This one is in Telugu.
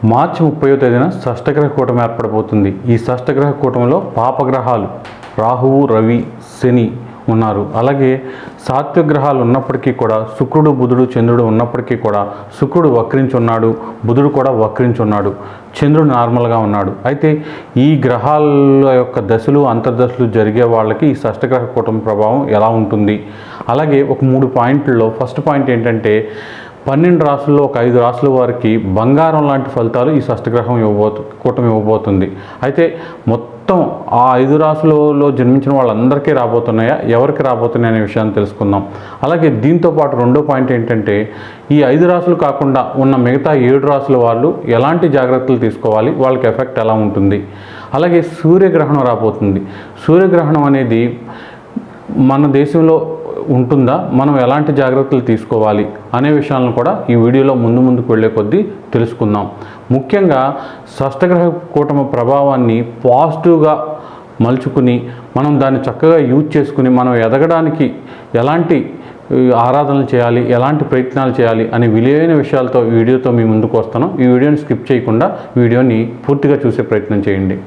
మార్చి 30వ తేదీన షష్టగ్రహ కూటమి ఏర్పడబోతుంది. ఈ షష్టగ్రహ కూటమిలో పాపగ్రహాలు రాహువు, రవి, శని ఉన్నారు. అలాగే సాత్విక గ్రహాలు ఉన్నప్పటికీ కూడా శుక్రుడు, బుధుడు, చంద్రుడు ఉన్నప్పటికీ కూడా శుక్రుడు వక్రించున్నాడు, బుధుడు కూడా వక్రించున్నాడు, చంద్రుడు నార్మల్గా ఉన్నాడు. అయితే ఈ గ్రహాల యొక్క దశలు అంతర్దశలు జరిగే వాళ్ళకి ఈ షష్టగ్రహ కూటమి ప్రభావం ఎలా ఉంటుంది? అలాగే ఒక 3 పాయింట్లలో ఫస్ట్ పాయింట్ ఏంటంటే 12 రాసుల్లో ఒక 5 రాసుల వారికి బంగారం లాంటి ఫలితాలు ఈ షష్టగ్రహం కూటమి ఇవ్వబోతుంది. అయితే మొత్తం ఆ 5 రాసులలో జన్మించిన వాళ్ళందరికీ రాబోతున్నాయా, ఎవరికి రాబోతున్నాయి అనే విషయాన్ని తెలుసుకుందాం. అలాగే దీంతోపాటు రెండో పాయింట్ ఏంటంటే ఈ 5 రాసులు కాకుండా ఉన్న మిగతా 7 రాసుల వాళ్ళు ఎలాంటి జాగ్రత్తలు తీసుకోవాలి, వాళ్ళకి ఎఫెక్ట్ ఎలా ఉంటుంది. అలాగే సూర్యగ్రహణం రాబోతుంది. సూర్యగ్రహణం అనేది మన దేశంలో ఉంటుందా, మనం ఎలాంటి జాగ్రత్తలు తీసుకోవాలి అనే విషయాలను కూడా ఈ వీడియోలో ముందుకు వెళ్ళే కొద్దీ తెలుసుకుందాం. ముఖ్యంగా షష్టగ్రహ కూటమి ప్రభావాన్ని పాజిటివ్గా మలుచుకుని మనం దాన్ని చక్కగా యూజ్ చేసుకుని మనం ఎదగడానికి ఎలాంటి ఆరాధనలు చేయాలి, ఎలాంటి ప్రయత్నాలు చేయాలి అనే విలువైన విషయాలతో ఈ వీడియోతో మీ ముందుకు వస్తాను. ఈ వీడియోని స్కిప్ చేయకుండా వీడియోని పూర్తిగా చూసే ప్రయత్నం చేయండి.